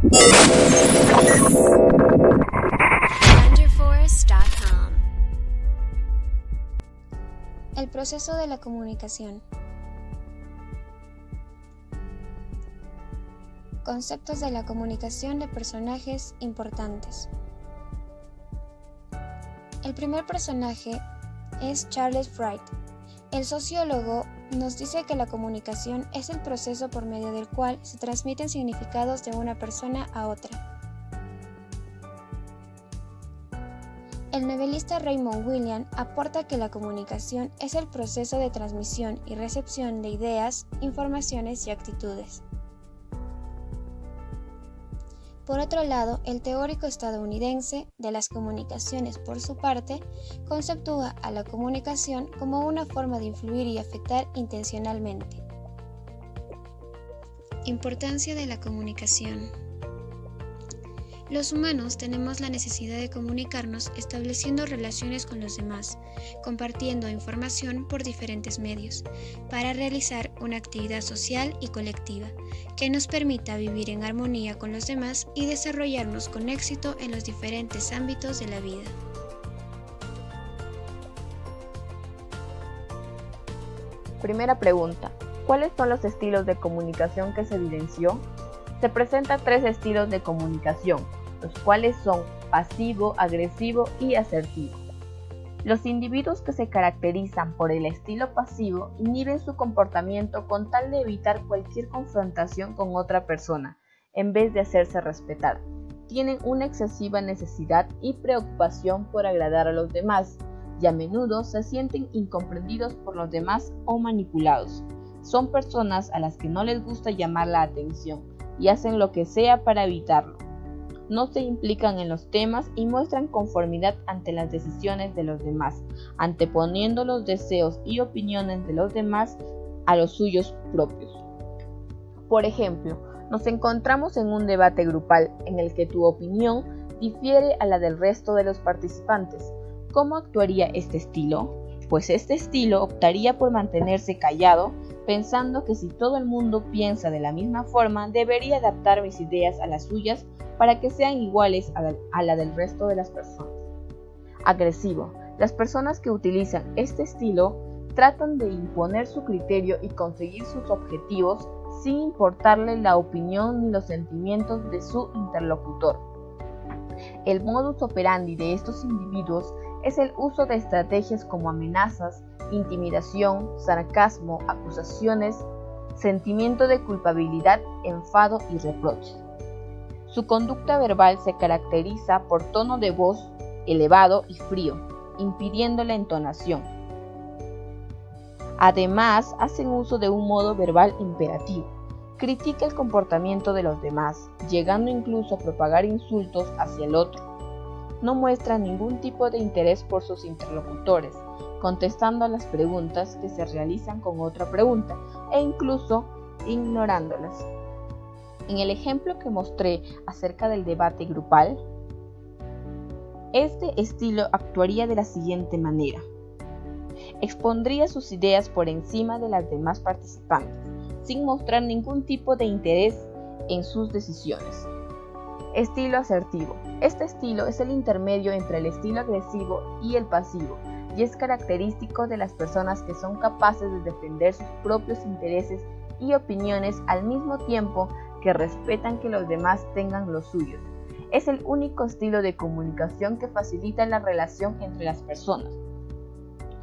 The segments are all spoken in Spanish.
Rangerforce.com. El proceso de la comunicación. Conceptos de la comunicación de personajes importantes. El primer personaje es Charles Fried. El sociólogo nos dice que la comunicación es el proceso por medio del cual se transmiten significados de una persona a otra. El novelista Raymond William aporta que la comunicación es el proceso de transmisión y recepción de ideas, informaciones y actitudes. Por otro lado, el teórico estadounidense de las comunicaciones, por su parte, conceptúa a la comunicación como una forma de influir y afectar intencionalmente. Importancia de la comunicación. Los humanos tenemos la necesidad de comunicarnos estableciendo relaciones con los demás, compartiendo información por diferentes medios, para realizar una actividad social y colectiva que nos permita vivir en armonía con los demás y desarrollarnos con éxito en los diferentes ámbitos de la vida. Primera pregunta: ¿cuáles son los estilos de comunicación que se evidenció? Se presentan 3 estilos de comunicación, los cuales son pasivo, agresivo y asertivo. Los individuos que se caracterizan por el estilo pasivo inhiben su comportamiento con tal de evitar cualquier confrontación con otra persona, en vez de hacerse respetar. Tienen una excesiva necesidad y preocupación por agradar a los demás, y a menudo se sienten incomprendidos por los demás o manipulados. Son personas a las que no les gusta llamar la atención, y hacen lo que sea para evitarlo. No se implican en los temas y muestran conformidad ante las decisiones de los demás, anteponiendo los deseos y opiniones de los demás a los suyos propios. Por ejemplo, nos encontramos en un debate grupal en el que tu opinión difiere a la del resto de los participantes. ¿Cómo actuaría este estilo? Pues este estilo optaría por mantenerse callado, pensando que si todo el mundo piensa de la misma forma, debería adaptar mis ideas a las suyas para que sean iguales a la del resto de las personas. Agresivo. Las personas que utilizan este estilo tratan de imponer su criterio y conseguir sus objetivos sin importarle la opinión ni los sentimientos de su interlocutor. El modus operandi de estos individuos es el uso de estrategias como amenazas, intimidación, sarcasmo, acusaciones, sentimiento de culpabilidad, enfado y reproches. Su conducta verbal se caracteriza por tono de voz elevado y frío, impidiendo la entonación. Además, hacen uso de un modo verbal imperativo. Critica el comportamiento de los demás, llegando incluso a propagar insultos hacia el otro. No muestra ningún tipo de interés por sus interlocutores, contestando a las preguntas que se realizan con otra pregunta e incluso ignorándolas. En el ejemplo que mostré acerca del debate grupal, este estilo actuaría de la siguiente manera. Expondría sus ideas por encima de las demás participantes, sin mostrar ningún tipo de interés en sus decisiones. Estilo asertivo. Este estilo es el intermedio entre el estilo agresivo y el pasivo, y es característico de las personas que son capaces de defender sus propios intereses y opiniones al mismo tiempo que respetan que los demás tengan los suyos. Es el único estilo de comunicación que facilita la relación entre las personas.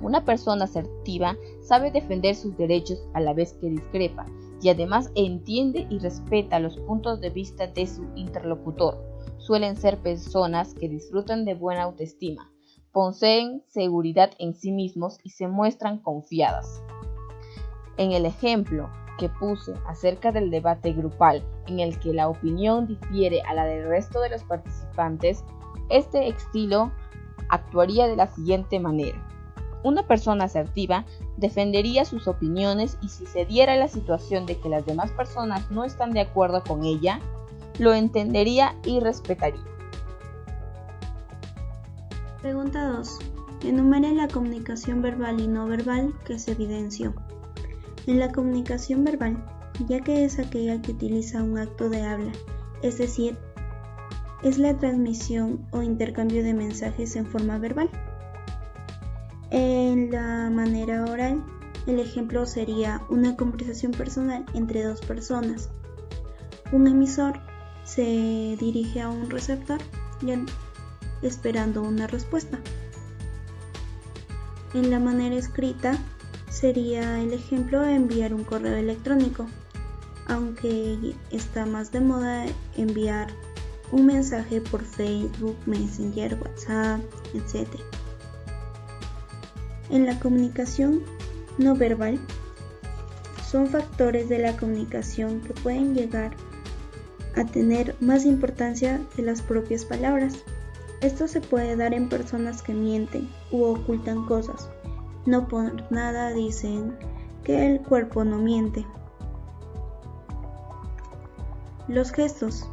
Una persona asertiva sabe defender sus derechos a la vez que discrepa, y además entiende y respeta los puntos de vista de su interlocutor. Suelen ser personas que disfrutan de buena autoestima, poseen seguridad en sí mismos y se muestran confiadas. En el ejemplo que puse acerca del debate grupal, en el que la opinión difiere a la del resto de los participantes, este estilo actuaría de la siguiente manera. Una persona asertiva defendería sus opiniones y si se diera la situación de que las demás personas no están de acuerdo con ella, lo entendería y respetaría. Pregunta 2. Enumere la comunicación verbal y no verbal que se evidenció. En la comunicación verbal, ya que es aquella que utiliza un acto de habla es decir, es la transmisión o intercambio de mensajes en forma verbal. En la manera oral, el ejemplo sería una conversación personal entre dos personas. Un emisor se dirige a un receptor esperando una respuesta. En la manera escrita sería el ejemplo de enviar un correo electrónico, aunque está más de moda enviar un mensaje por Facebook, Messenger, WhatsApp, etc. En la comunicación no verbal, son factores de la comunicación que pueden llegar a tener más importancia que las propias palabras. Esto se puede dar en personas que mienten u ocultan cosas. No por nada dicen que el cuerpo no miente. Los gestos,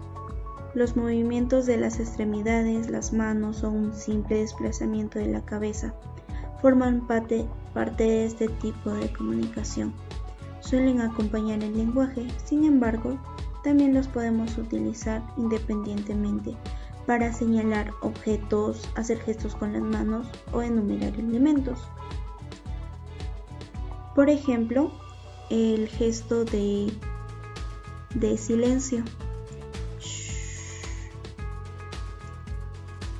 los movimientos de las extremidades, las manos o un simple desplazamiento de la cabeza forman parte de este tipo de comunicación. Suelen acompañar el lenguaje, sin embargo, también los podemos utilizar independientemente para señalar objetos, hacer gestos con las manos o enumerar elementos. Por ejemplo, el gesto de silencio.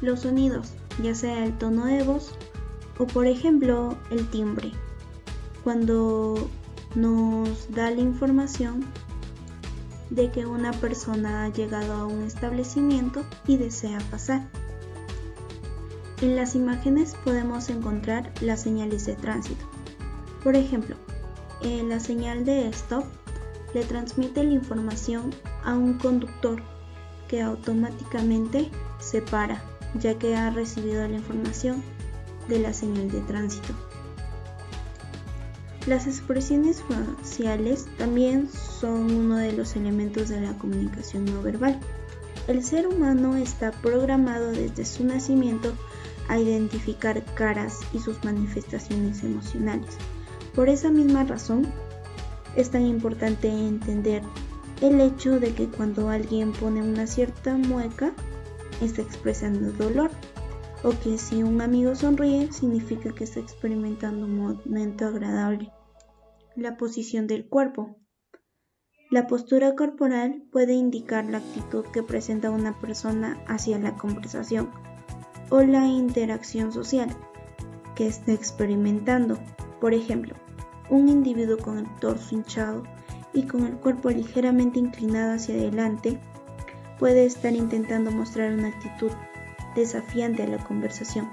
Los sonidos, ya sea el tono de voz o por ejemplo el timbre, cuando nos da la información de que una persona ha llegado a un establecimiento y desea pasar. En las imágenes podemos encontrar las señales de tránsito. Por ejemplo, la señal de stop le transmite la información a un conductor que automáticamente se para, ya que ha recibido la información de la señal de tránsito. Las expresiones faciales también son uno de los elementos de la comunicación no verbal. El ser humano está programado desde su nacimiento a identificar caras y sus manifestaciones emocionales. Por esa misma razón, es tan importante entender el hecho de que cuando alguien pone una cierta mueca, está expresando dolor, o que si un amigo sonríe, significa que está experimentando un momento agradable. La posición del cuerpo. La postura corporal puede indicar la actitud que presenta una persona hacia la conversación o la interacción social que está experimentando. Por ejemplo, un individuo con el torso hinchado y con el cuerpo ligeramente inclinado hacia adelante puede estar intentando mostrar una actitud desafiante a la conversación.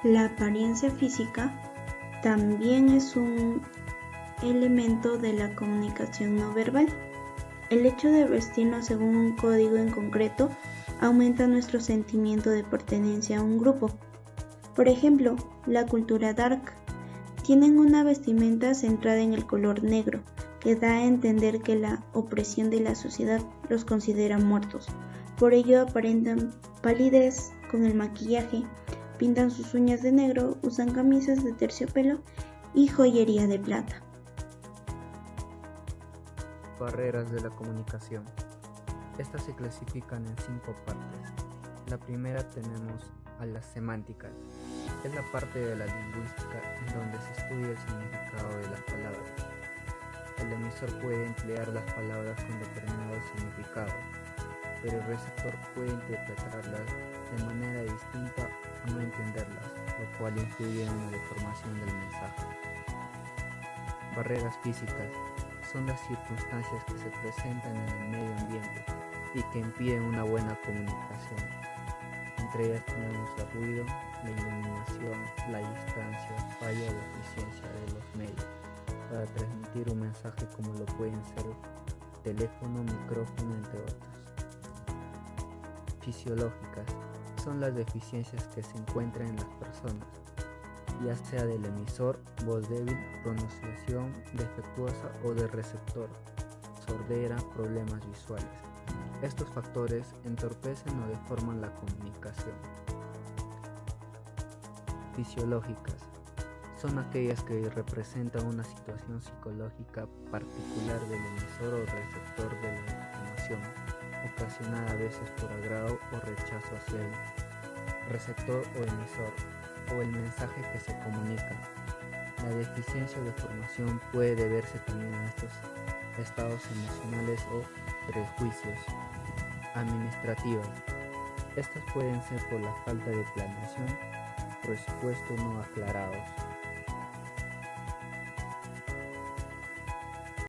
La apariencia física también es un elemento de la comunicación no verbal. El hecho de vestirnos según un código en concreto aumenta nuestro sentimiento de pertenencia a un grupo. Por ejemplo, la cultura dark tienen una vestimenta centrada en el color negro, que da a entender que la opresión de la sociedad los considera muertos. Por ello aparentan palidez con el maquillaje, pintan sus uñas de negro, usan camisas de terciopelo y joyería de plata. Barreras de la comunicación. Estas se clasifican en 5 partes. La primera tenemos a las semánticas. Es la parte de la lingüística en donde se estudia el significado de las palabras. El emisor puede emplear las palabras con determinado significado, pero el receptor puede interpretarlas de manera distinta o no entenderlas, lo cual influye en la deformación del mensaje. Barreras físicas son las circunstancias que se presentan en el medio ambiente y que impiden una buena comunicación. Entre ellas tenemos el ruido, la iluminación, la distancia, falla o eficiencia de los medios para transmitir un mensaje, como lo pueden ser teléfono, micrófono, entre otros. Fisiológicas son las deficiencias que se encuentran en las personas, ya sea del emisor, voz débil, pronunciación defectuosa o del receptor, sordera, problemas visuales. Estos factores entorpecen o deforman la comunicación. Fisiológicas son aquellas que representan una situación psicológica particular del emisor o receptor de la información, ocasionada a veces por agrado o rechazo hacia el receptor o emisor, o el mensaje que se comunica. La deficiencia de formación puede deberse también a estos estados emocionales o prejuicios administrativos. Estas pueden ser por la falta de planeación, presupuesto no aclarados,